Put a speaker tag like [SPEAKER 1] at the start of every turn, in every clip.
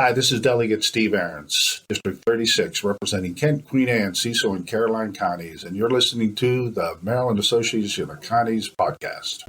[SPEAKER 1] Hi, this is Delegate Steve Aarons, District 36, representing Kent, Queen Anne, Cecil, and Caroline counties, and you're listening to the Maryland Association of Counties podcast.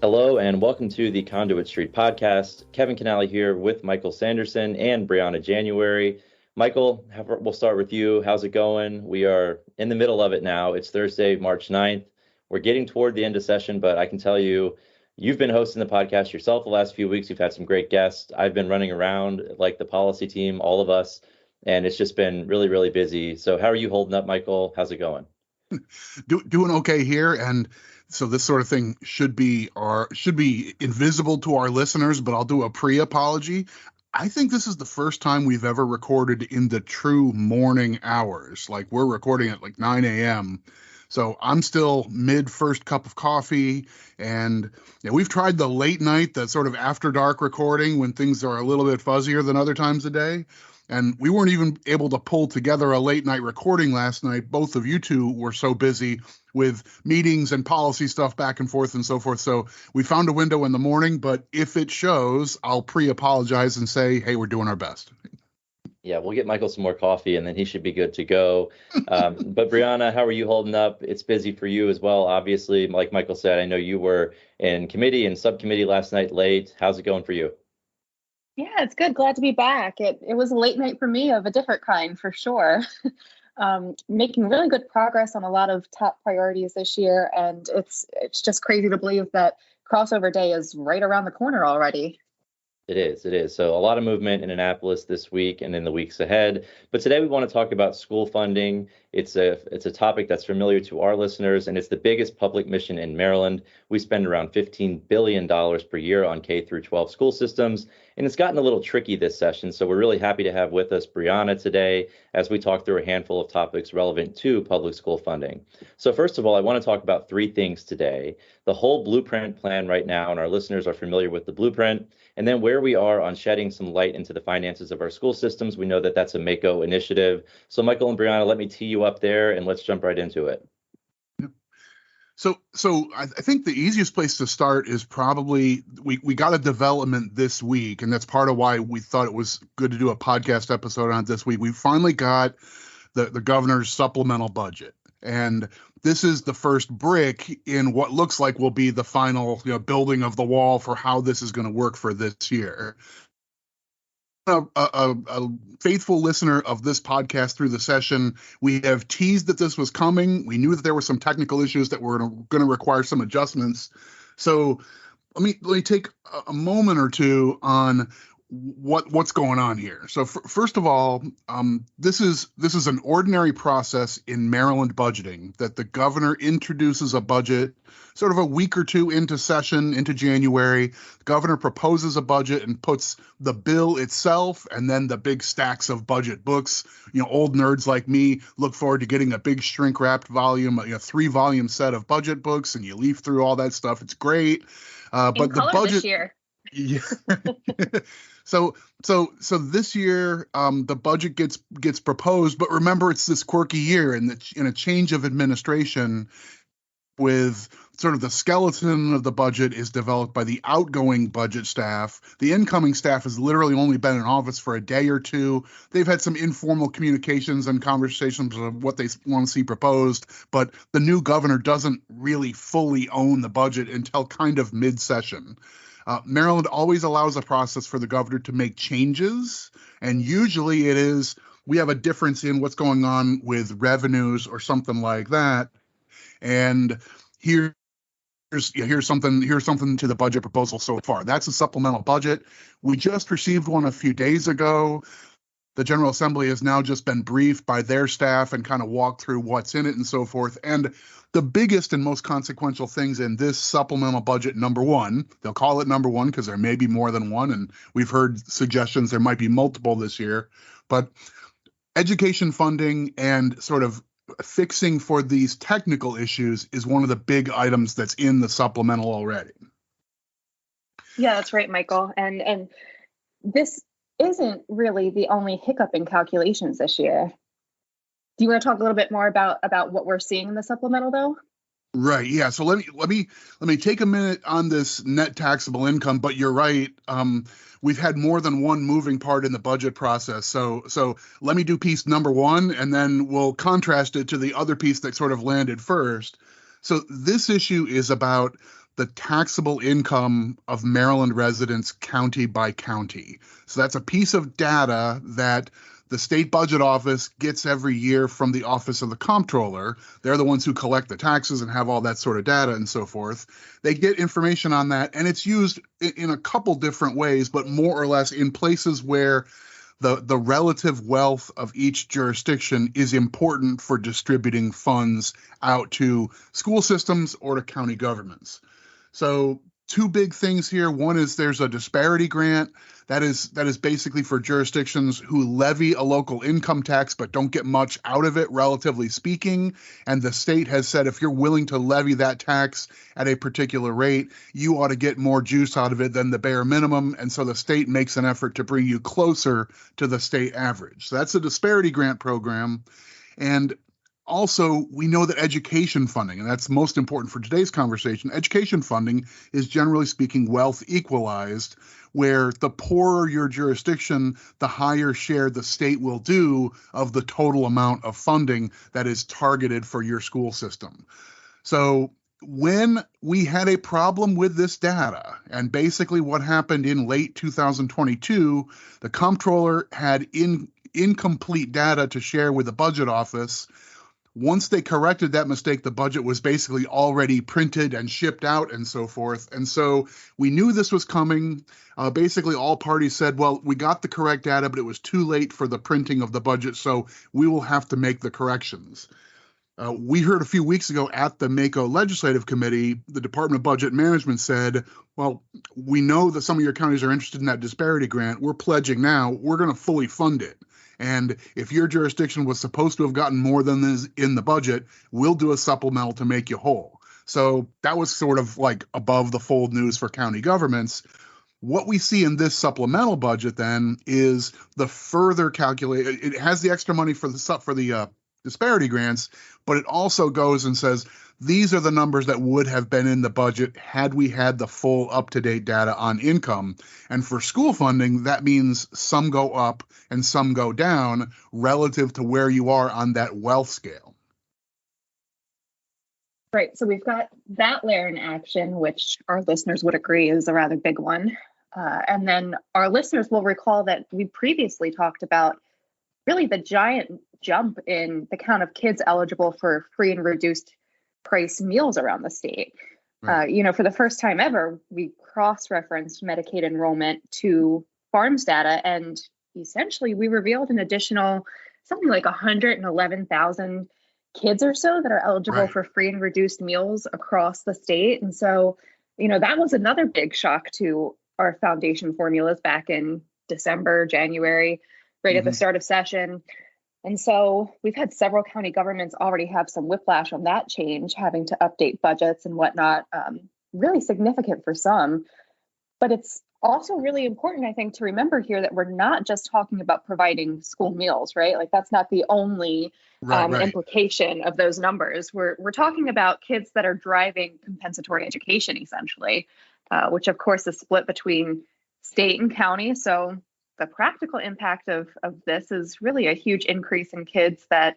[SPEAKER 2] Hello and welcome to the Conduit Street podcast. Kevin Canale here with Michael Sanderson and Brianna January. Michael, we'll start with you. How's it going? We are in the middle of it now. It's Thursday, March 9th. We're getting toward the end of session, but I can tell you, you've been hosting the podcast yourself the last few weeks. You've had some great guests. I've been running around like the policy team, all of us, and it's just been really, really busy. So how are you holding up, Michael? How's it going?
[SPEAKER 3] Doing okay here, and so this sort of thing should be invisible to our listeners, but I'll do a pre-apology. I think this is the first time we've ever recorded in the true morning hours. Like, we're recording at like 9 a.m. So I'm still mid first cup of coffee, and we've tried the late night, the sort of after dark recording when things are a little bit fuzzier than other times of day. And we weren't even able to pull together a late night recording last night. Both of you two were so busy with meetings and policy stuff back and forth and so forth. So we found a window in the morning, but if it shows, I'll pre-apologize and say, hey, we're doing our best.
[SPEAKER 2] Yeah, we'll get Michael some more coffee and then he should be good to go. But Brianna, how are you holding up? It's busy for you as well, obviously. Like Michael said, I know you were in committee and subcommittee last night late. How's it going for you?
[SPEAKER 4] Yeah, it's good. Glad to be back. It was a late night for me of a different kind, for sure. Making really good progress on a lot of top priorities this year, and it's just crazy to believe that crossover day is right around the corner already.
[SPEAKER 2] It is. So a lot of movement in Annapolis this week and in the weeks ahead. But today we want to talk about school funding. It's a topic that's familiar to our listeners, and it's the biggest public mission in Maryland. We spend around $15 billion per year on K through 12 school systems, and it's gotten a little tricky this session. So we're really happy to have with us Brianna today as we talk through a handful of topics relevant to public school funding. So first of all, I want to talk about three things today: the whole blueprint plan right now, and our listeners are familiar with the blueprint, and then where we are on shedding some light into the finances of our school systems. We know that that's a MAKO initiative. So Michael and Brianna, let me tee you up there and let's jump right into it.
[SPEAKER 3] So I think the easiest place to start is probably we got a development this week, and that's part of why we thought it was good to do a podcast episode on it this week. We finally got the governor's supplemental budget, and this is the first brick in what looks like will be the final building of the wall for how this is going to work for this year. A faithful listener of this podcast through the session, we have teased that this was coming. We knew that there were some technical issues that were going to require some adjustments. So let me take a moment or two on what's going on here. So first of all, this is an ordinary process in Maryland budgeting, that the governor introduces a budget sort of a week or two into session, into January. The governor proposes a budget and puts the bill itself and then the big stacks of budget books. Old nerds like me look forward to getting a big shrink wrapped volume, 3-volume set of budget books, and you leaf through all that stuff. It's great.
[SPEAKER 4] But the budget this year.
[SPEAKER 3] Yeah. So this year, the budget gets proposed, but remember, it's this quirky year in a change of administration, with sort of the skeleton of the budget is developed by the outgoing budget staff. The incoming staff has literally only been in office for a day or two. They've had some informal communications and conversations of what they want to see proposed, but the new governor doesn't really fully own the budget until kind of mid-session. Maryland always allows a process for the governor to make changes, and usually it is we have a difference in what's going on with revenues or something like that, and here's something to the budget proposal so far. That's a supplemental budget. We just received one a few days ago. The General Assembly has now just been briefed by their staff and kind of walked through what's in it and so forth. And the biggest and most consequential things in this supplemental budget, number one, they'll call it number one because there may be more than one, and we've heard suggestions there might be multiple this year, but education funding and sort of fixing for these technical issues is one of the big items that's in the supplemental already.
[SPEAKER 4] Yeah, that's right, Michael. And this isn't really the only hiccup in calculations this year. Do you want to talk a little bit more about what we're seeing in the supplemental, though?
[SPEAKER 3] Right. Yeah. So let me take a minute on this net taxable income. But you're right. We've had more than one moving part in the budget process. So let me do piece number one, and then we'll contrast it to the other piece that sort of landed first. So this issue is about the taxable income of Maryland residents county by county. So that's a piece of data that the state budget office gets every year from the Office of the Comptroller. They're the ones who collect the taxes and have all that sort of data and so forth. They get information on that, and it's used in a couple different ways, but more or less in places where the relative wealth of each jurisdiction is important for distributing funds out to school systems or to county governments. So two big things here. One is there's a disparity grant that is basically for jurisdictions who levy a local income tax but don't get much out of it, relatively speaking. And the state has said if you're willing to levy that tax at a particular rate, you ought to get more juice out of it than the bare minimum. And so the state makes an effort to bring you closer to the state average. So that's a disparity grant program. And also, we know that education funding, and that's most important for today's conversation, education funding is generally speaking wealth equalized, where the poorer your jurisdiction, the higher share the state will do of the total amount of funding that is targeted for your school system. So when we had a problem with this data, and basically what happened in late 2022, the comptroller had incomplete data to share with the budget office. Once they corrected that mistake, the budget was basically already printed and shipped out and so forth. And so we knew this was coming. Basically, all parties said, well, we got the correct data, but it was too late for the printing of the budget, so we will have to make the corrections. We heard a few weeks ago at the MACO Legislative Committee, the Department of Budget Management said, well, we know that some of your counties are interested in that disparity grant. We're pledging now, we're going to fully fund it. And if your jurisdiction was supposed to have gotten more than is in the budget, we'll do a supplemental to make you whole. So that was sort of like above the fold news for county governments. What we see in this supplemental budget then is the further calculate. It has the extra money for the disparity grants, but it also goes and says, these are the numbers that would have been in the budget had we had the full up-to-date data on income. And for school funding, that means some go up and some go down relative to where you are on that wealth scale.
[SPEAKER 4] Right. So we've got that layer in action, which our listeners would agree is a rather big one. And then our listeners will recall that we previously talked about really the giant jump in the count of kids eligible for free and reduced price meals around the state. Right. For the first time ever, we cross-referenced Medicaid enrollment to farms data, and essentially we revealed an additional something like 111,000 kids or so that are eligible
[SPEAKER 3] Right.
[SPEAKER 4] for free and reduced meals across the state. And so, that was another big shock to our foundation formulas back in December, January, right at the start of session. And so we've had several county governments already have some whiplash on that change, having to update budgets and whatnot, really significant for some. But it's also really important, I think, to remember here that we're not just talking about providing school meals, right? Like that's not the only
[SPEAKER 3] Right.
[SPEAKER 4] implication of those numbers. We're talking about kids that are driving compensatory education, essentially, which of course is split between state and county. So the practical impact of this is really a huge increase in kids that,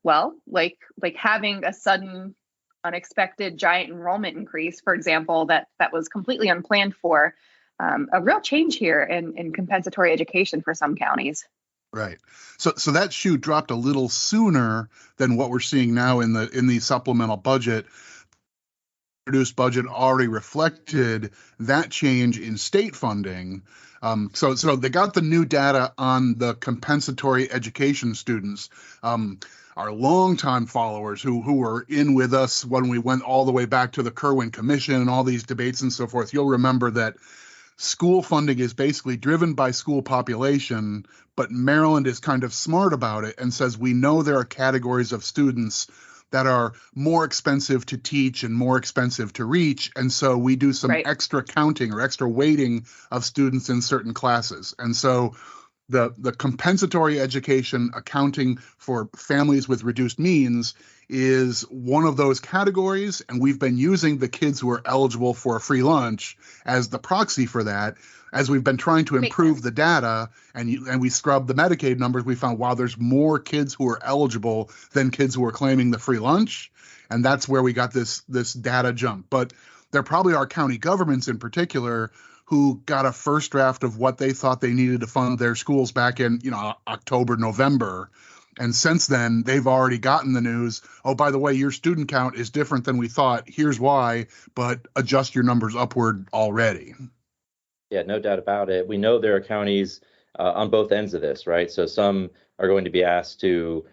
[SPEAKER 4] well, like having a sudden, unexpected giant enrollment increase, for example, that was completely unplanned for, a real change here in compensatory education for some counties.
[SPEAKER 3] Right. So that shoe dropped a little sooner than what we're seeing now in the supplemental budget. Reduced budget already reflected that change in state funding. So they got the new data on the compensatory education students. Our longtime followers who were in with us when we went all the way back to the Kirwan Commission and all these debates and so forth, you'll remember that school funding is basically driven by school population, but Maryland is kind of smart about it and says we know there are categories of students that are more expensive to teach and more expensive to reach. And so we do some
[SPEAKER 4] Right.
[SPEAKER 3] extra counting or extra weighting of students in certain classes. And so the compensatory education accounting for families with reduced means is one of those categories, and we've been using the kids who are eligible for a free lunch as the proxy for that. As we've been trying to improve the data and we scrubbed the Medicaid numbers, we found, wow, there's more kids who are eligible than kids who are claiming the free lunch, and that's where we got this data jump. But there probably are county governments in particular who got a first draft of what they thought they needed to fund their schools back in, October, November. And since then, they've already gotten the news, oh, by the way, your student count is different than we thought. Here's why, but adjust your numbers upward already.
[SPEAKER 2] Yeah, no doubt about it. We know there are counties on both ends of this, right? So some are going to be asked to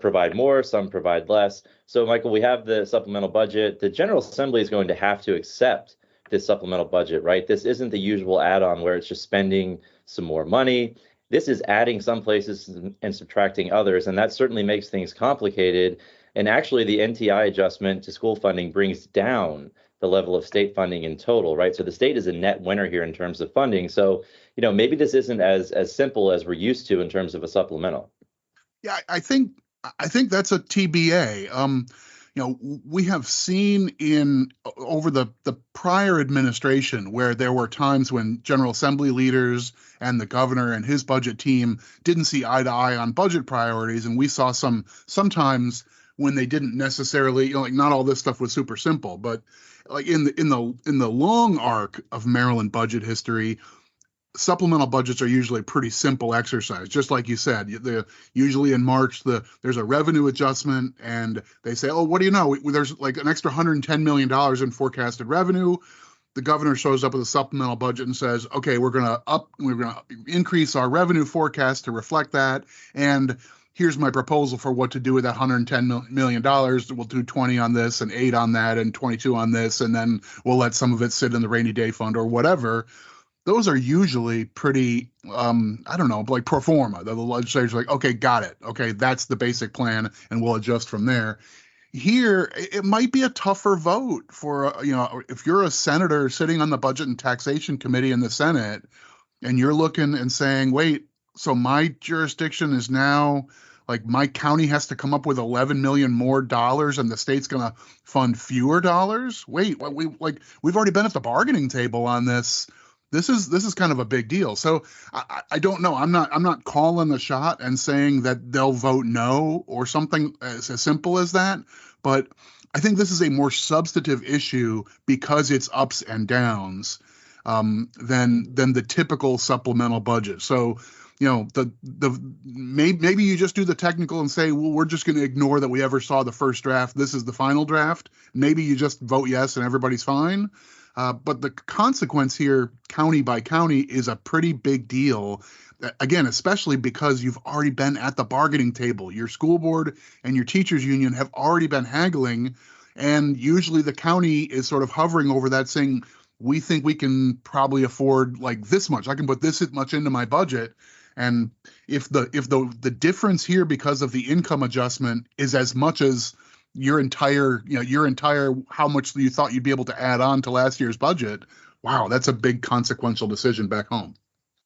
[SPEAKER 2] provide more, some provide less. So, Michael, we have the supplemental budget. The General Assembly is going to have to accept this supplemental budget, right? This isn't the usual add-on where it's just spending some more money. This is adding some places and subtracting others, and that certainly makes things complicated. And actually, the NTI adjustment to school funding brings down the level of state funding in total, right? So the state is a net winner here in terms of funding. So, maybe this isn't as simple as we're used to in terms of a supplemental.
[SPEAKER 3] Yeah, I think that's a TBA. We have seen over the prior administration where there were times when General Assembly leaders and the governor and his budget team didn't see eye to eye on budget priorities, and we saw sometimes when they didn't necessarily, not all this stuff was super simple, but like in the long arc of Maryland budget history, supplemental budgets are usually a pretty simple exercise. Just like you said, usually in March, there's a revenue adjustment and they say, oh, what do you know? There's like an extra $110 million in forecasted revenue. The governor shows up with a supplemental budget and says, okay, we're going to increase our revenue forecast to reflect that. And here's my proposal for what to do with that $110 million. We'll do 20 on this and 8 on that and 22 on this. And then we'll let some of it sit in the rainy day fund or whatever. Those are usually pretty, like pro forma. The legislature's like, okay, got it. Okay, that's the basic plan, and we'll adjust from there. Here, it might be a tougher vote for, if you're a senator sitting on the Budget and Taxation Committee in the Senate, and you're looking and saying, wait, so my jurisdiction is now, like, my county has to come up with 11 million more dollars, and the state's going to fund fewer dollars? Wait, we've already been at the bargaining table on this. This is kind of a big deal. So I don't know. I'm not calling the shot and saying that they'll vote no or something as simple as that. But I think this is a more substantive issue because it's ups and downs than the typical supplemental budget. So maybe you just do the technical and say, well, we're just going to ignore that we ever saw the first draft. This is the final draft. Maybe you just vote yes and everybody's fine. But the consequence here, county by county, is a pretty big deal. Again, especially because you've already been at the bargaining table. Your school board and your teachers union have already been haggling. And usually the county is sort of hovering over that saying, we think we can probably afford like this much. I can put this much into my budget. And if the difference here because of the income adjustment is as much as your entire how much you thought you'd be able to add on to last year's budget, wow, that's a big consequential decision back home.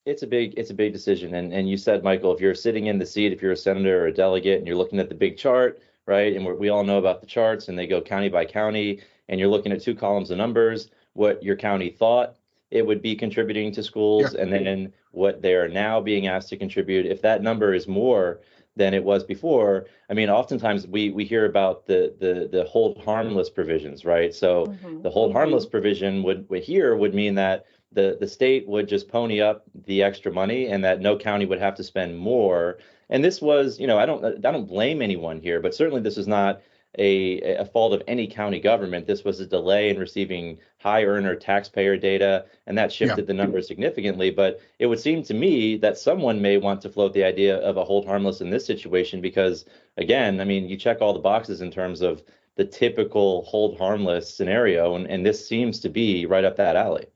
[SPEAKER 2] It's a big decision. And you said, Michael, if you're sitting in the seat, if you're a senator or a delegate and you're looking at the big chart, right? And we all know about the charts and they go county by county and you're looking at 2 columns of numbers, what your county thought it would be contributing to schools, and then what they're now being asked to contribute. If that number is more than it was before, I mean, oftentimes we hear about the hold harmless provisions, right? So the hold harmless provision would mean that the state would just pony up the extra money and that no county would have to spend more. And this was, I don't blame anyone here, but certainly this is not a fault of any county government. This was a delay in receiving high earner taxpayer data, and that shifted the numbers significantly. But it would seem to me that someone may want to float the idea of a hold harmless in this situation because, again, I mean, you check all the boxes in terms of the typical hold harmless scenario, and this seems to be right up that alley.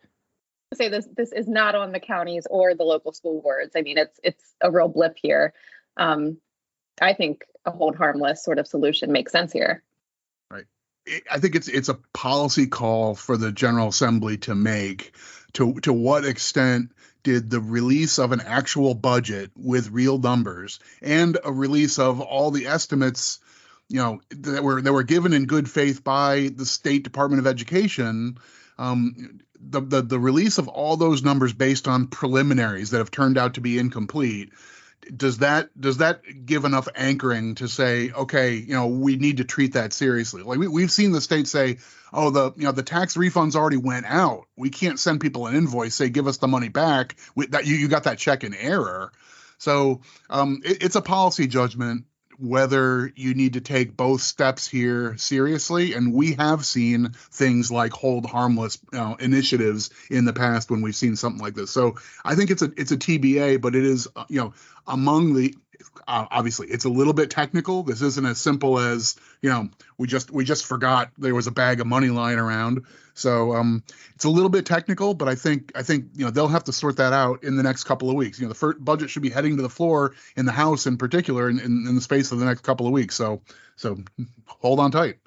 [SPEAKER 4] Say this is not on the counties or the local school boards. I mean, it's a real blip here. I think a hold harmless sort of solution makes sense here.
[SPEAKER 3] I think it's a policy call for the General Assembly to make. To what extent did the release of an actual budget with real numbers and a release of all the estimates, that were given in good faith by the State Department of Education, the release of all those numbers based on preliminaries that have turned out to be incomplete, does that give enough anchoring to say, okay, we need to treat that seriously? Like we've seen the state say, oh, the tax refunds already went out, we can't send people an invoice, say give us the money back, that you got that check in error. So it's a policy judgment whether you need to take both steps here seriously. And we have seen things like hold harmless initiatives in the past when we've seen something like this. So I think it's a TBA, but it is, among the, obviously it's a little bit technical. This isn't as simple as, we just forgot there was a bag of money lying around. So it's a little bit technical, but I think they'll have to sort that out in the next couple of weeks. The first budget should be heading to the floor in the House in particular in the space of the next couple of weeks. So hold on tight.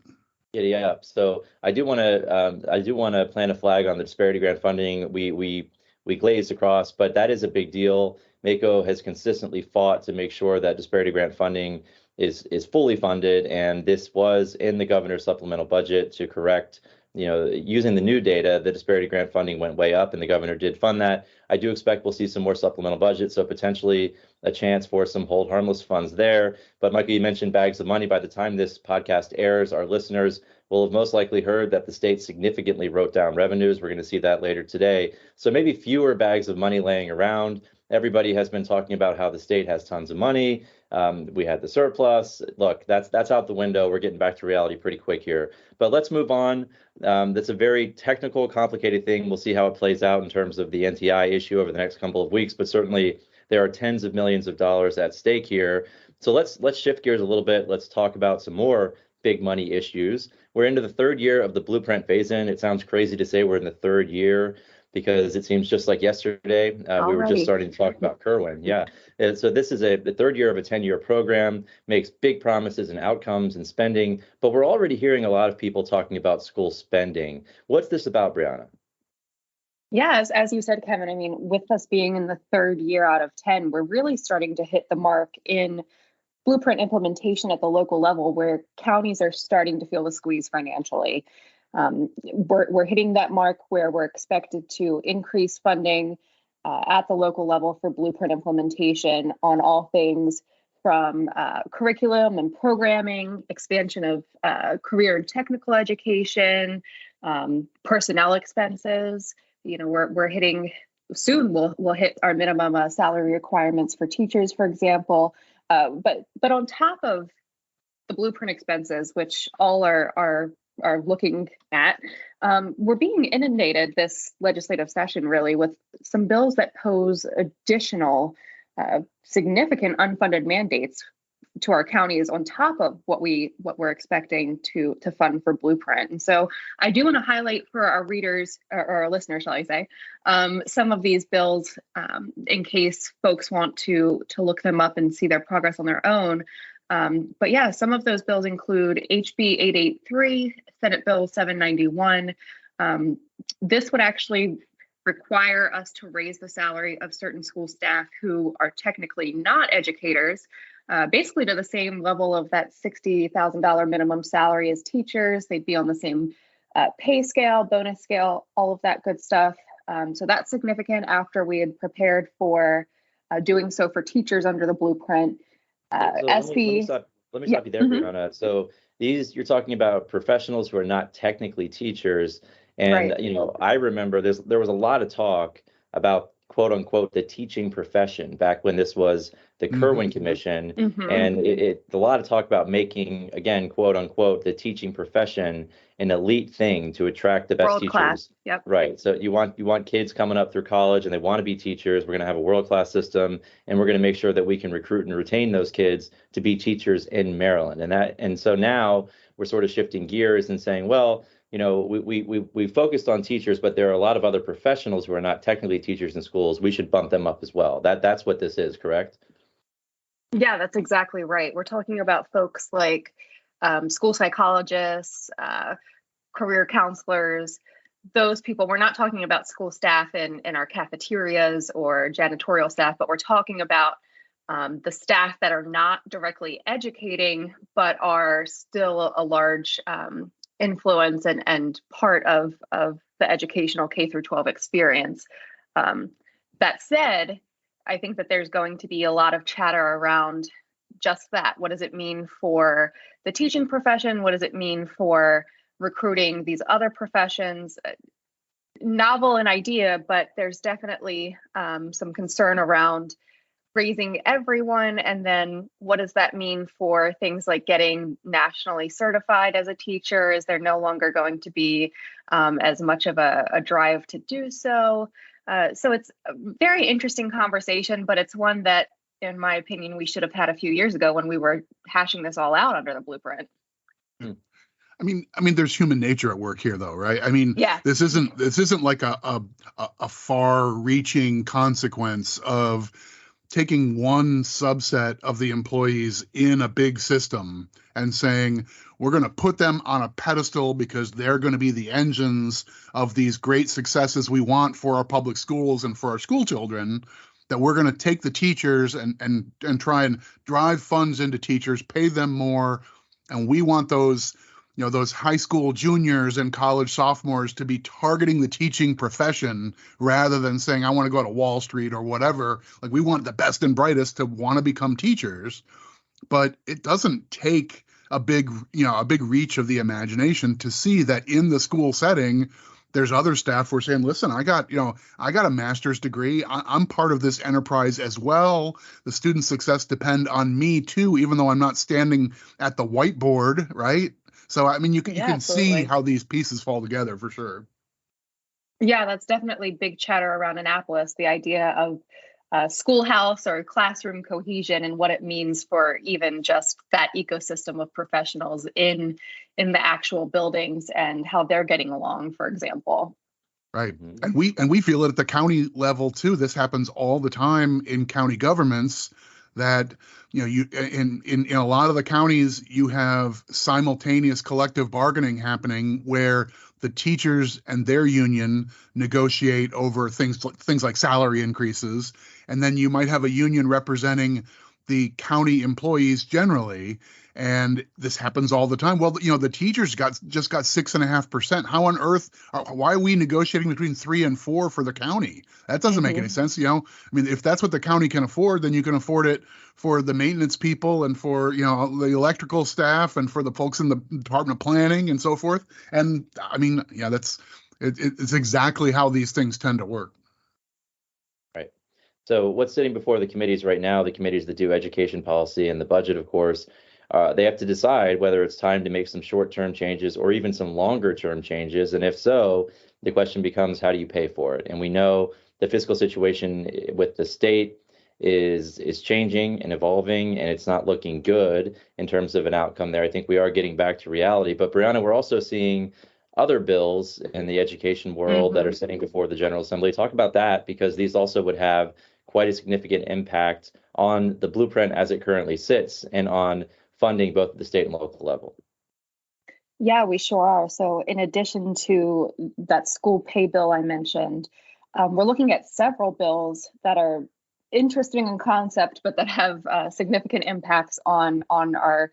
[SPEAKER 2] Yeah. So I do want to plant a flag on the disparity grant funding. We glazed across, but that is a big deal. MACo has consistently fought to make sure that disparity grant funding is fully funded, and this was in the governor's supplemental budget to correct. Using the new data, the disparity grant funding went way up, and the governor did fund that. I do expect we'll see some more supplemental budget, so potentially a chance for some hold harmless funds there. But Michael, you mentioned bags of money. By the time this podcast airs, our listeners will have most likely heard that the state significantly wrote down revenues. We're going to see that later today. So maybe fewer bags of money laying around. Everybody has been talking about how the state has tons of money. We had the surplus. Look, that's out the window. We're getting back to reality pretty quick here. But let's move on. That's a very technical, complicated thing. We'll see how it plays out in terms of the NTI issue over the next couple of weeks. But certainly there are tens of millions of dollars at stake here. So let's shift gears a little bit. Let's talk about some more big money issues. We're into the third year of the blueprint phase-in. It sounds crazy to say we're in the third year, because it seems just like yesterday we were just starting to talk about Kerwin. Yeah. And so this is the third year of a 10-year program, makes big promises and outcomes and spending, but we're already hearing a lot of people talking about school spending. What's this about, Brianna?
[SPEAKER 4] Yeah, as you said, Kevin, I mean, with us being in the third year out of 10, we're really starting to hit the mark in blueprint implementation at the local level, where counties are starting to feel the squeeze financially. We're hitting that mark where we're expected to increase funding at the local level for blueprint implementation on all things from curriculum and programming, expansion of career and technical education, personnel expenses. We're hitting soon. We'll hit our minimum salary requirements for teachers, for example. But on top of the blueprint expenses, which all are looking at, we're being inundated this legislative session really with some bills that pose additional significant unfunded mandates to our counties on top of what we're expecting to fund for blueprint. And so I do want to highlight for our readers or our listeners, shall I say, some of these bills in case folks want to look them up and see their progress on their own. But yeah, some of those bills include HB 883, Senate Bill 791. This would actually require us to raise the salary of certain school staff who are technically not educators, basically to the same level of that $60,000 minimum salary as teachers. They'd be on the same pay scale, bonus scale, all of that good stuff. So that's significant after we had prepared for doing so for teachers under the blueprint.
[SPEAKER 2] Let me stop you there, Brianna. So you're talking about professionals who are not technically teachers. And, right. I remember there was a lot of talk about, quote unquote, the teaching profession back when this was the Kerwin Commission. And a lot of talk about making, again, quote unquote, the teaching profession an elite thing to attract the best
[SPEAKER 4] world
[SPEAKER 2] teachers.
[SPEAKER 4] Class. Yep.
[SPEAKER 2] Right. So you want kids coming up through college and they want to be teachers. We're going to have a world-class system, and we're going to make sure that we can recruit and retain those kids to be teachers in Maryland. And so now we're sort of shifting gears and saying, well, we focused on teachers, but there are a lot of other professionals who are not technically teachers in schools. We should bump them up as well. That's what this is, correct?
[SPEAKER 4] Yeah, that's exactly right. We're talking about folks like school psychologists, career counselors, those people. We're not talking about school staff in our cafeterias or janitorial staff, but we're talking about the staff that are not directly educating, but are still a large influence and part of the educational K through 12 experience. That said, I think that there's going to be a lot of chatter around just that. What does it mean for the teaching profession? What does it mean for recruiting these other professions? Novel an idea, but there's definitely some concern around raising everyone. And then what does that mean for things like getting nationally certified as a teacher? Is there no longer going to be as much of a drive to do so? So it's a very interesting conversation, but it's one that, in my opinion, we should have had a few years ago when we were hashing this all out under the blueprint.
[SPEAKER 3] I mean, there's human nature at work here, though, right? I mean,
[SPEAKER 4] Yeah.
[SPEAKER 3] this isn't like a far-reaching consequence of taking one subset of the employees in a big system and saying, we're going to put them on a pedestal because they're going to be the engines of these great successes we want for our public schools and for our school children, that we're going to take the teachers and try and drive funds into teachers, pay them more. And we want those high school juniors and college sophomores to be targeting the teaching profession rather than saying, I want to go to Wall Street or whatever. Like, we want the best and brightest to want to become teachers. But it doesn't take a big reach of the imagination to see that in the school setting, there's other staff who are saying, listen, I got a master's degree. I'm part of this enterprise as well. The student success depend on me too, even though I'm not standing at the whiteboard, right? So, I mean, you can see how these pieces fall together for sure.
[SPEAKER 4] Yeah, that's definitely big chatter around Annapolis, the idea of schoolhouse or classroom cohesion and what it means for even just that ecosystem of professionals in the actual buildings and how they're getting along, for example.
[SPEAKER 3] Right. Mm-hmm. And we feel it at the county level too. This happens all the time in county governments, that you in a lot of the counties you have simultaneous collective bargaining happening where the teachers and their union negotiate over things like salary increases, and then you might have a union representing the county employees generally. And this happens all the time. Well, the teachers just got 6.5%. How on earth? Why are we negotiating between 3 and 4 for the county? That doesn't make any sense. I mean, if that's what the county can afford, then you can afford it for the maintenance people and for the electrical staff and for the folks in the Department of Planning and so forth. And I mean, yeah, it's exactly how these things tend to work.
[SPEAKER 2] Right. So what's sitting before the committees right now, the committees that do education policy and the budget, of course, they have to decide whether it's time to make some short-term changes or even some longer-term changes. And if so, the question becomes, how do you pay for it? And we know the fiscal situation with the state is changing and evolving, and it's not looking good in terms of an outcome there. I think we are getting back to reality. But Brianna, we're also seeing other bills in the education world that are sitting before the General Assembly. Talk about that, because these also would have quite a significant impact on the blueprint as it currently sits and on funding both at the state and local level.
[SPEAKER 4] Yeah, we sure are. So in addition to that school pay bill I mentioned, we're looking at several bills that are interesting in concept, but that have significant impacts on our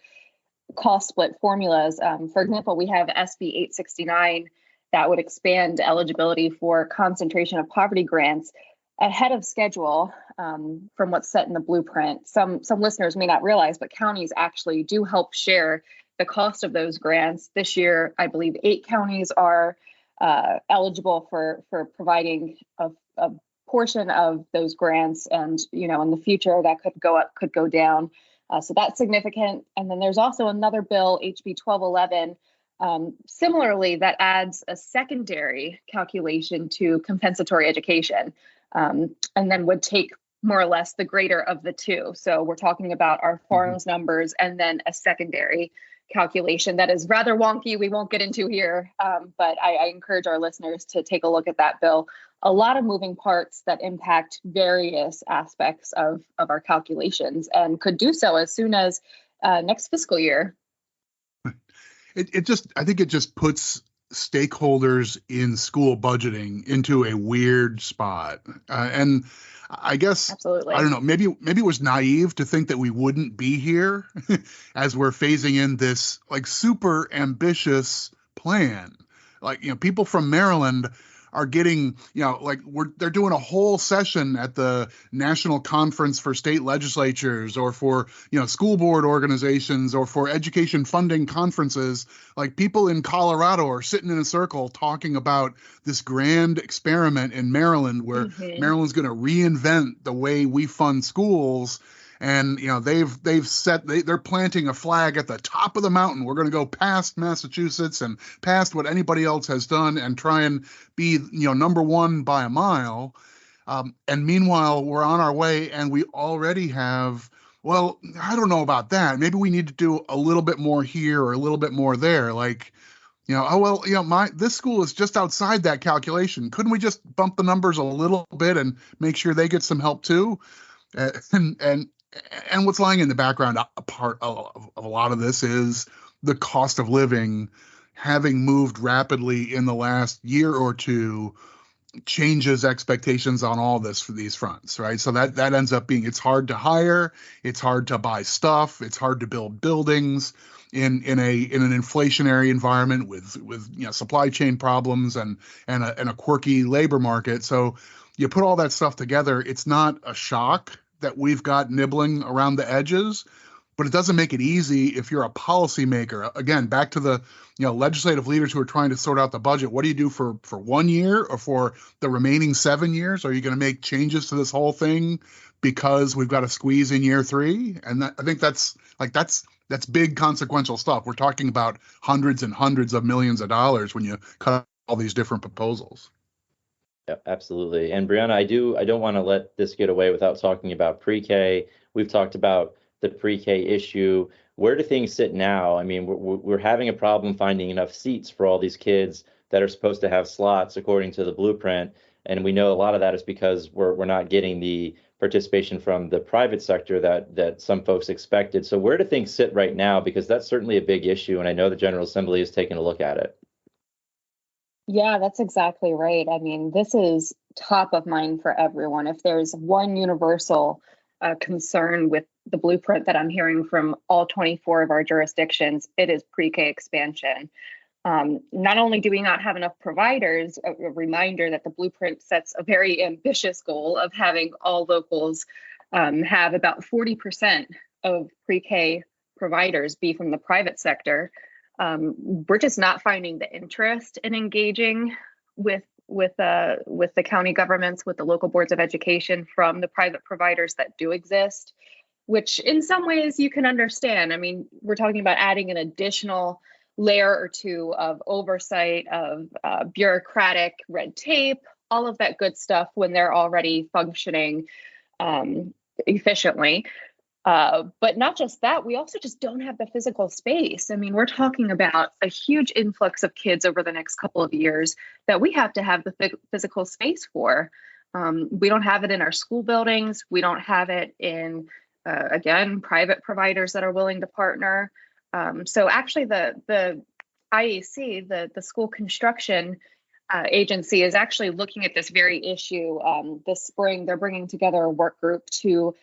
[SPEAKER 4] cost split formulas. For example, we have SB 869 that would expand eligibility for concentration of poverty grants ahead of schedule from what's set in the blueprint. Some listeners may not realize, but counties actually do help share the cost of those grants. This year, I believe 8 counties are eligible for providing a portion of those grants, and in the future that could go up, could go down. So that's significant. And then there's also another bill, HB 1211, similarly, that adds a secondary calculation to compensatory education, and then would take more or less the greater of the two. So we're talking about our forms numbers and then a secondary calculation that is rather wonky. We won't get into here, but I encourage our listeners to take a look at that bill. A lot of moving parts that impact various aspects of our calculations, and could do so as soon as next fiscal year.
[SPEAKER 3] I think it just puts stakeholders in school budgeting into a weird spot. And I guess,
[SPEAKER 4] Absolutely.
[SPEAKER 3] I don't know, maybe it was naive to think that we wouldn't be here as we're phasing in this like super ambitious plan. Like, people from Maryland are getting, like they're doing a whole session at the National Conference for State Legislatures or for, school board organizations or for education funding conferences. Like people in Colorado are sitting in a circle talking about this grand experiment in Maryland where Maryland's going to reinvent the way we fund schools. And they're planting a flag at the top of the mountain. We're going to go past Massachusetts and past what anybody else has done and try and be number one by a mile. And meanwhile, we're on our way, and we already have. Well, I don't know about that. Maybe we need to do a little bit more here or a little bit more there. Like, this school is just outside that calculation. Couldn't we just bump the numbers a little bit and make sure they get some help too? And what's lying in the background, a part of a lot of this is the cost of living having moved rapidly in the last year or two changes expectations on all this for these fronts, right? So that ends up being, it's hard to hire, it's hard to buy stuff, it's hard to build buildings in an inflationary environment with supply chain problems and a quirky labor market. So you put all that stuff together, it's not a shock that we've got nibbling around the edges, but it doesn't make it easy if you're a policymaker. Again, back to the legislative leaders who are trying to sort out the budget. What do you do for 1 year or for the remaining 7 years? Are you going to make changes to this whole thing because we've got a squeeze in year 3? And I think that's big consequential stuff. We're talking about hundreds and hundreds of millions of dollars when you cut all these different proposals.
[SPEAKER 2] Yeah, absolutely. And Brianna, I don't want to let this get away without talking about pre-K. We've talked about the pre-K issue. Where do things sit now? I mean, we're having a problem finding enough seats for all these kids that are supposed to have slots according to the blueprint. And we know a lot of that is because we're not getting the participation from the private sector that some folks expected. So where do things sit right now? Because that's certainly a big issue. And I know the General Assembly is taking a look at it.
[SPEAKER 4] Yeah, that's exactly right. I mean, this is top of mind for everyone. If there's one universal concern with the blueprint that I'm hearing from all 24 of our jurisdictions, it is pre-K expansion. Not only do we not have enough providers, a reminder that the blueprint sets a very ambitious goal of having all locals have about 40% of pre-K providers be from the private sector. We're just not finding the interest in engaging with the county governments, with the local boards of education from the private providers that do exist, which in some ways you can understand. I mean, we're talking about adding an additional layer or two of oversight, of bureaucratic red tape, all of that good stuff when they're already functioning efficiently. But not just that, we also just don't have the physical space. I mean, we're talking about a huge influx of kids over the next couple of years that we have to have the physical space for. We don't have it in our school buildings. We don't have it in, again, private providers that are willing to partner. So actually the IEC, the school construction agency, is actually looking at this very issue this spring. They're bringing together a work group to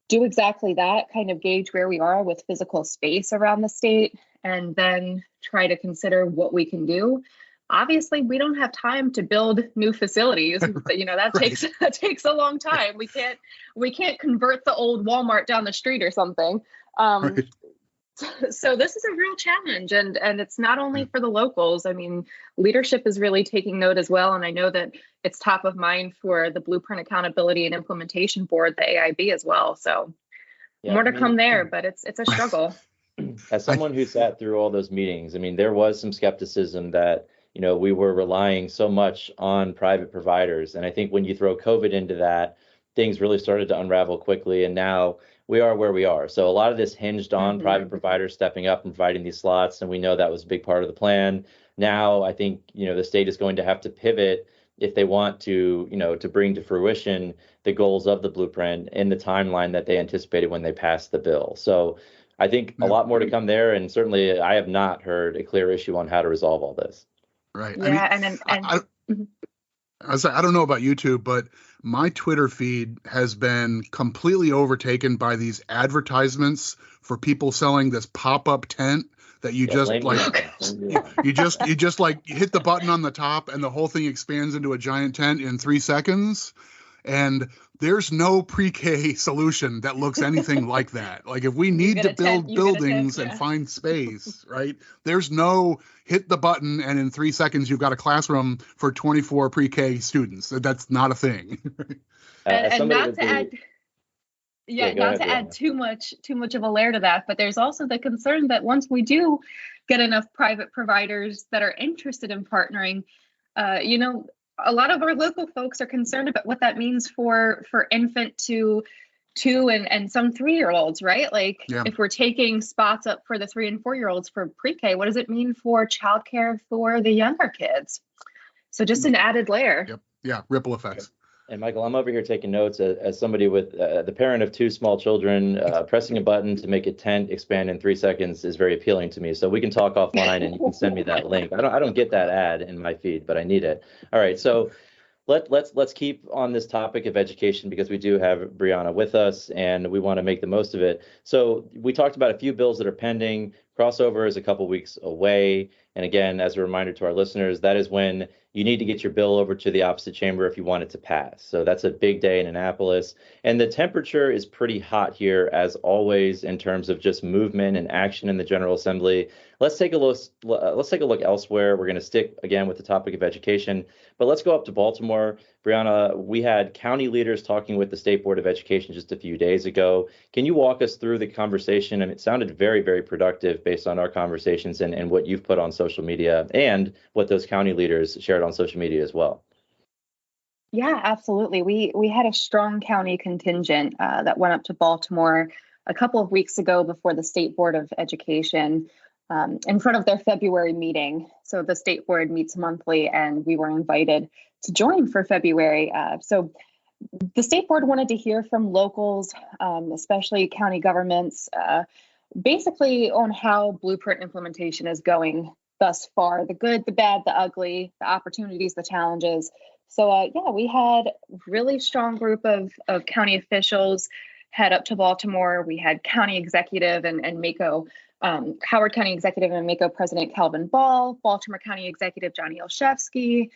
[SPEAKER 4] do exactly that, kind of gauge where we are with physical space around the state, and then try to consider what we can do. Obviously, we don't have time to build new facilities. That right. takes a long time. We can't convert the old Walmart down the street or something. Right. So this is a real challenge, and it's not only for the locals. I mean, leadership is really taking note as well, and I know that it's top of mind for the Blueprint Accountability and Implementation Board, the AIB, as well. So more to come there, but it's a struggle.
[SPEAKER 2] As someone who sat through all those meetings, I mean, there was some skepticism that we were relying so much on private providers, and I think when you throw COVID into that, things really started to unravel quickly, and now we are where we are. So a lot of this hinged on private providers stepping up and providing these slots, and we know that was a big part of the plan. Now I think the state is going to have to pivot if they want to to bring to fruition the goals of the blueprint in the timeline that they anticipated when they passed the bill. So I think a
[SPEAKER 3] Yeah.
[SPEAKER 2] lot more to come there, and certainly I have not heard a clear issue on how to resolve all this.
[SPEAKER 3] Right. I mean,
[SPEAKER 4] Yeah, and then Mhm.
[SPEAKER 3] I don't know about YouTube, but my Twitter feed has been completely overtaken by these advertisements for people selling this pop-up tent that you
[SPEAKER 2] Yeah,
[SPEAKER 3] just
[SPEAKER 2] blame
[SPEAKER 3] like
[SPEAKER 2] Elon. Blame Elon.
[SPEAKER 3] you just like hit the button on the top and the whole thing expands into a giant tent in 3 seconds. And there's no pre-K solution that looks anything like that. Like if we
[SPEAKER 4] You
[SPEAKER 3] need
[SPEAKER 4] get
[SPEAKER 3] to
[SPEAKER 4] a tent,
[SPEAKER 3] build
[SPEAKER 4] you get a tent,
[SPEAKER 3] buildings and
[SPEAKER 4] yeah.
[SPEAKER 3] find space, right? There's no hit the button and in 3 seconds you've got a classroom for 24 pre-K students. That's not a thing.
[SPEAKER 4] And
[SPEAKER 2] As
[SPEAKER 4] and
[SPEAKER 2] somebody
[SPEAKER 4] not
[SPEAKER 2] with
[SPEAKER 4] to add
[SPEAKER 2] the go
[SPEAKER 4] not
[SPEAKER 2] ahead,
[SPEAKER 4] to add
[SPEAKER 2] Brianna.
[SPEAKER 4] too much of a layer to that, but there's also the concern that once we do get enough private providers that are interested in partnering, you know, a lot of our local folks are concerned about what that means for infant to 2 and some 3-year-olds, right? Like
[SPEAKER 3] Yeah.
[SPEAKER 4] if we're taking spots up for the 3 and 4-year-olds for pre-K, what does it mean for childcare for the younger kids? So just an added layer.
[SPEAKER 3] Yep. Yeah. Ripple effects.
[SPEAKER 2] And Michael, I'm over here taking notes as somebody with the parent of 2 small children. Pressing a button to make a tent expand in 3 seconds is very appealing to me. So we can talk offline, and you can send me that link. I don't get that ad in my feed, but I need it. All right, so let's keep on this topic of education because we do have Brianna with us, and we want to make the most of it. So we talked about a few bills that are pending. Crossover is a couple weeks away. And again, as a reminder to our listeners, that is when you need to get your bill over to the opposite chamber if you want it to pass. So that's a big day in Annapolis. And the temperature is pretty hot here, as always, in terms of just movement and action in the General Assembly. Let's take a look elsewhere. We're going to stick again with the topic of education, but let's go up to Baltimore. Brianna, we had county leaders talking with the State Board of Education just a few days ago. Can you walk us through the conversation? And it sounded very, very productive based on our conversations and what you've put on social media and what those county leaders shared on social media as well.
[SPEAKER 4] Yeah, absolutely. We had a strong county contingent that went up to Baltimore a couple of weeks ago before the State Board of Education in front of their February meeting. So the State Board meets monthly, and we were invited to join for February. So the State Board wanted to hear from locals, especially county governments, basically on how blueprint implementation is going thus far, the good, the bad, the ugly, the opportunities, the challenges. So yeah, we had a really strong group of county officials head up to Baltimore. We had county executive and MACo, Howard County Executive and MACo President Calvin Ball, Baltimore County Executive Johnny Olszewski,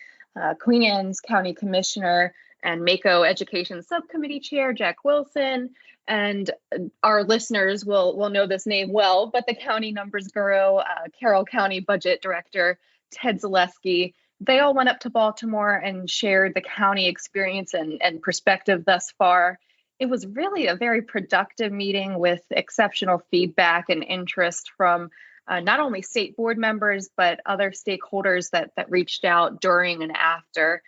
[SPEAKER 4] Queen Anne's County Commissioner and MACo Education Subcommittee Chair Jack Wilson, and our listeners will know this name well, but the County Numbers Bureau, Carroll County Budget Director Ted Zaleski. They all went up to Baltimore and shared the county experience and perspective thus far. It was really a very productive meeting with exceptional feedback and interest from not only state board members, but other stakeholders that reached out during and after.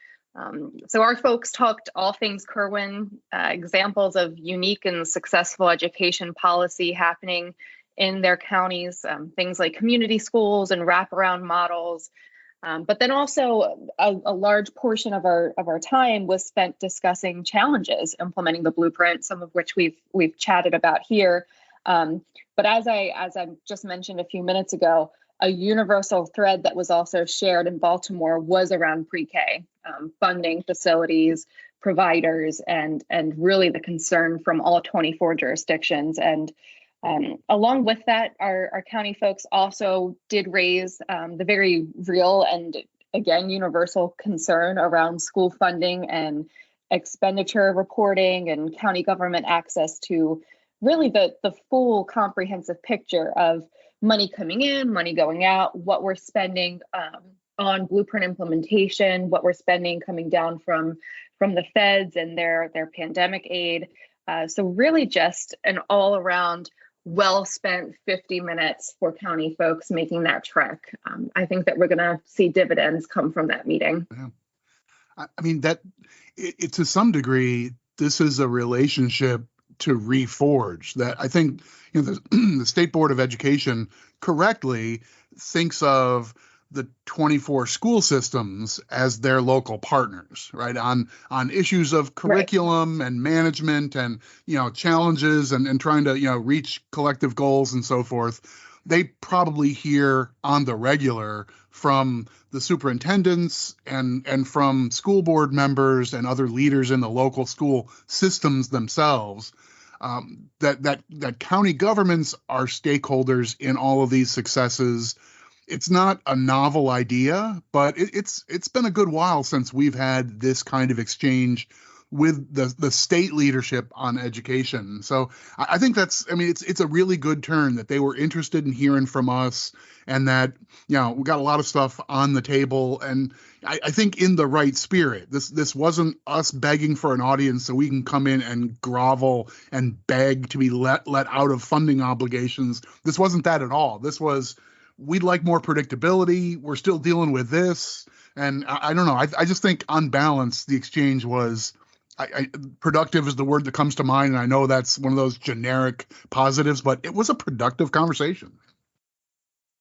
[SPEAKER 4] So our folks talked all things Kerwin, examples of unique and successful education policy happening in their counties, things like community schools and wraparound models. But then also a large portion of our time was spent discussing challenges implementing the blueprint, some of which we've chatted about here. But as I just mentioned a few minutes ago, a universal thread that was also shared in Baltimore was around pre-K, funding, facilities, providers, and really the concern from all 24 jurisdictions. And along with that, our county folks also did raise the very real and, again, universal concern around school funding and expenditure reporting and county government access to really the full comprehensive picture of money coming in, money going out, what we're spending on blueprint implementation, what we're spending coming down from the feds and their pandemic aid. So really just an all around well spent 50 minutes for county folks making that trek. I think that we're going to see dividends come from that meeting.
[SPEAKER 3] Yeah. I mean, that it to some degree, this is a relationship to reforge that I think, the State Board of Education correctly thinks of the 24 school systems as their local partners, right? On issues of curriculum and management and, challenges and trying to, reach collective goals and so forth. They probably hear on the regular from the superintendents and from school board members and other leaders in the local school systems themselves, that county governments are stakeholders in all of these successes. It's not a novel idea, but it's been a good while since we've had this kind of exchange with the state leadership on education. So I think it's a really good turn that they were interested in hearing from us, and that, we got a lot of stuff on the table, and I think in the right spirit. This wasn't us begging for an audience so we can come in and grovel and beg to be let out of funding obligations. This wasn't that at all. This was, we'd like more predictability. We're still dealing with this. And I don't know. I just think on balance, the exchange was, productive is the word that comes to mind. And I know that's one of those generic positives, but it was a productive conversation.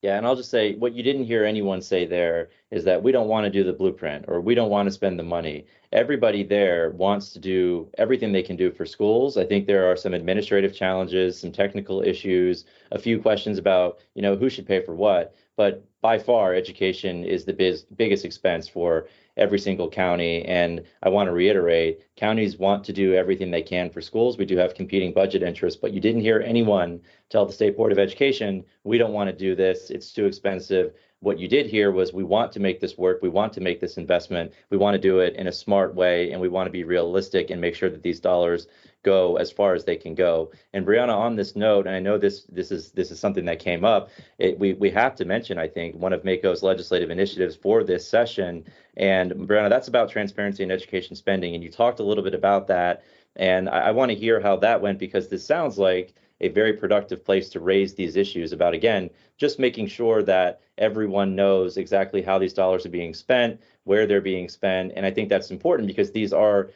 [SPEAKER 2] Yeah, and I'll just say what you didn't hear anyone say there is that we don't want to do the blueprint or we don't want to spend the money. Everybody there wants to do everything they can do for schools. I think there are some administrative challenges, some technical issues, a few questions about, who should pay for what. But by far, education is the biggest expense for every single county. And I want to reiterate, counties want to do everything they can for schools. We do have competing budget interests, but you didn't hear anyone tell the State Board of Education, we don't want to do this. It's too expensive. What you did hear was, we want to make this work. We want to make this investment. We want to do it in a smart way, and we want to be realistic and make sure that these dollars go as far as they can go. And Brianna, on this note, and I know this is something that came up, we have to mention, I think, one of MACo's legislative initiatives for this session. And Brianna, that's about transparency in education spending. And you talked a little bit about that. And I want to hear how that went, because this sounds like a very productive place to raise these issues about, again, just making sure that everyone knows exactly how these dollars are being spent, where they're being spent. And I think that's important, because these are,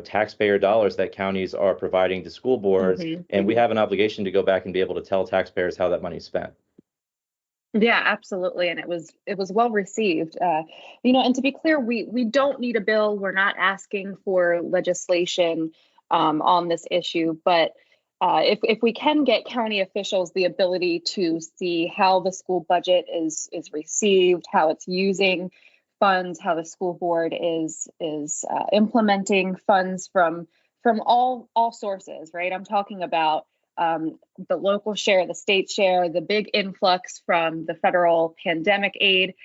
[SPEAKER 2] taxpayer dollars that counties are providing to school boards. And we have an obligation to go back and be able to tell taxpayers how that money is spent.
[SPEAKER 4] Yeah, absolutely. And it was well received. And to be clear, we don't need a bill. We're not asking for legislation on this issue, but if we can get county officials the ability to see how the school budget is received, how it's using funds, how the school board is implementing funds from all sources, right? I'm talking about the local share, the state share, the big influx from the federal pandemic aid.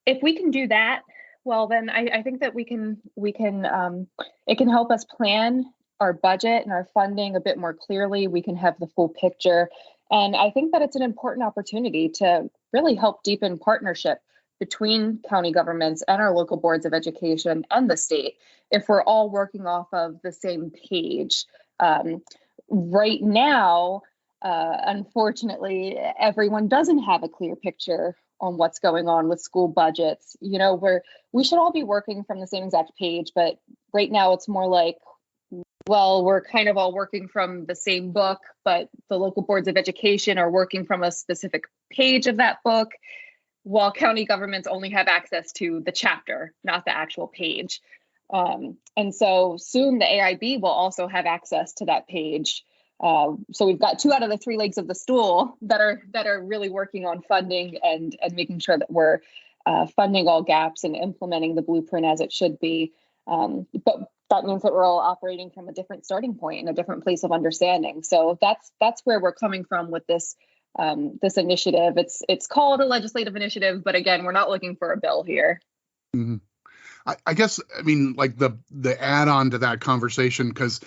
[SPEAKER 4] If we can do that, well, then I think that we can it can help us plan our budget and our funding a bit more clearly. We can have the full picture. And I think that it's an important opportunity to really help deepen partnership between county governments and our local boards of education and the state, if we're all working off of the same page. Right now, unfortunately, everyone doesn't have a clear picture on what's going on with school budgets. We should all be working from the same exact page, but right now it's more like, well, we're kind of all working from the same book, but the local boards of education are working from a specific page of that book, while county governments only have access to the chapter, not the actual page. And so soon the AIB will also have access to that page. So we've got 2 out of the 3 legs of the stool that are really working on funding and making sure that we're funding all gaps and implementing the blueprint as it should be. But that means that we're all operating from a different starting point and a different place of understanding. So that's where we're coming from with this initiative. It's called a legislative initiative, but again, we're not looking for a bill here.
[SPEAKER 3] Mm-hmm. I guess, like the add-on to that conversation, because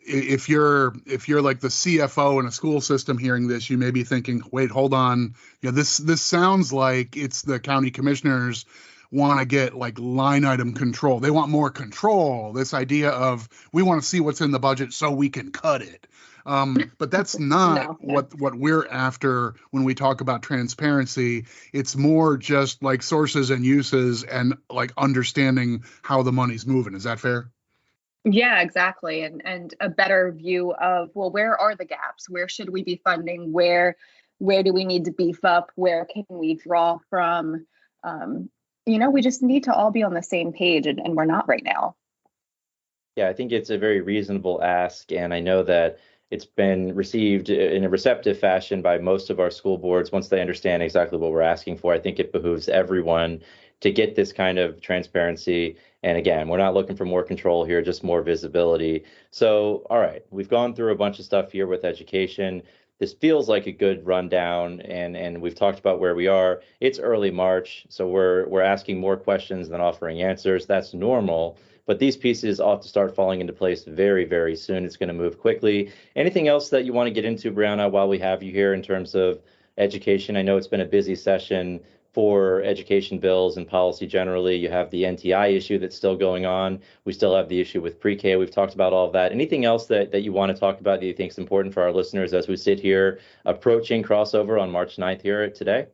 [SPEAKER 3] if you're like the CFO in a school system hearing this, you may be thinking, wait, hold on, this sounds like it's the county commissioners want to get like line item control. They want more control. This idea of, we want to see what's in the budget so we can cut it. But that's not what we're after when we talk about transparency. It's more just like sources and uses and like understanding how the money's moving. Is that fair?
[SPEAKER 4] Yeah, exactly. And a better view of, well, where are the gaps? Where should we be funding? Where do we need to beef up? Where can we draw from? We just need to all be on the same page, and we're not right now.
[SPEAKER 2] Yeah, I think it's a very reasonable ask, and I know that it's been received in a receptive fashion by most of our school boards once they understand exactly what we're asking for. I think it behooves everyone to get this kind of transparency. And again, we're not looking for more control here, just more visibility. So, all right, we've gone through a bunch of stuff here with education. This feels like a good rundown, and we've talked about where we are. It's early March, so we're asking more questions than offering answers. That's normal. But these pieces ought to start falling into place very, very soon. It's going to move quickly. Anything else that you want to get into, Brianna, while we have you here in terms of education? I know it's been a busy session for education bills and policy generally. You have the NTI issue that's still going on. We still have the issue with pre-K. We've talked about all of that. Anything else that you want to talk about that you think is important for our listeners as we sit here approaching crossover on March 9th here today?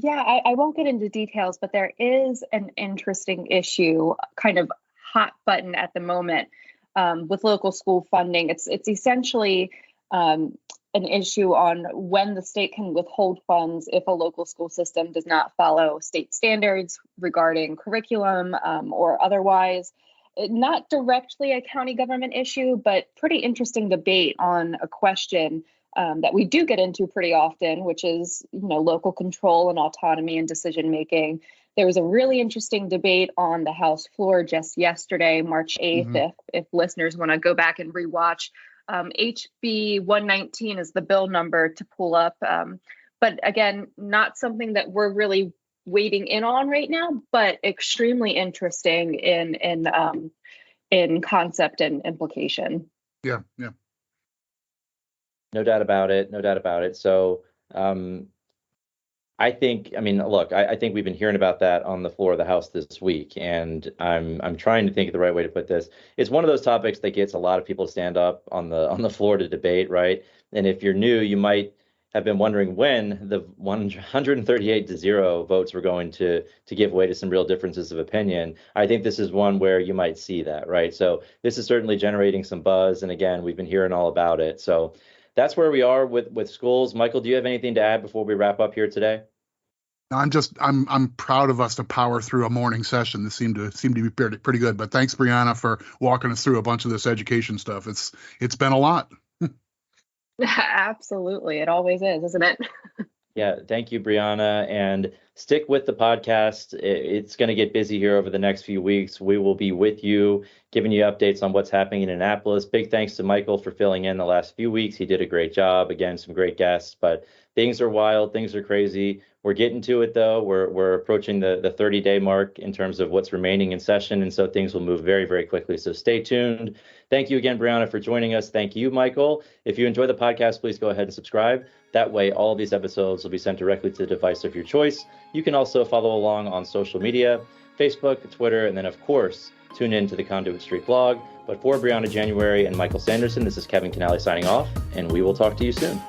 [SPEAKER 4] Yeah, I won't get into details, but there is an interesting issue, kind of hot button at the moment, with local school funding. It's essentially an issue on when the state can withhold funds if a local school system does not follow state standards regarding curriculum or otherwise. Not directly a county government issue, but pretty interesting debate on a question that we do get into pretty often, which is, local control and autonomy and decision making. There was a really interesting debate on the House floor just yesterday, March 8th, if listeners want to go back and rewatch. HB 119 is the bill number to pull up. But again, not something that we're really waiting in on right now, but extremely interesting in concept and implication.
[SPEAKER 3] Yeah.
[SPEAKER 2] No doubt about it. No doubt about it. So I think we've been hearing about that on the floor of the House this week, and I'm trying to think of the right way to put this. It's one of those topics that gets a lot of people to stand up on the floor to debate, right? And if you're new, you might have been wondering when the 138-0 votes were going to give way to some real differences of opinion. I think this is one where you might see that, right? So this is certainly generating some buzz, and again, we've been hearing all about it. So that's where we are with schools. Michael, do you have anything to add before we wrap up here today?
[SPEAKER 3] I'm proud of us to power through a morning session. This seemed to be pretty good. But thanks, Brianna, for walking us through a bunch of this education stuff. It's been a lot.
[SPEAKER 4] Absolutely, it always is, isn't it?
[SPEAKER 2] Yeah, thank you, Brianna, and stick with the podcast. It's going to get busy here over the next few weeks. We will be with you, giving you updates on what's happening in Annapolis. Big thanks to Michael for filling in the last few weeks. He did a great job. Again, some great guests, but things are wild. Things are crazy. We're getting to it, though. We're approaching the 30-day mark in terms of what's remaining in session, and so things will move very, very quickly. So stay tuned. Thank you again, Brianna, for joining us. Thank you, Michael. If you enjoy the podcast, please go ahead and subscribe. That way, all of these episodes will be sent directly to the device of your choice. You can also follow along on social media, Facebook, Twitter, and then, of course, tune in to the Conduit Street blog. But for Brianna January and Michael Sanderson, this is Kevin Canale signing off, and we will talk to you soon.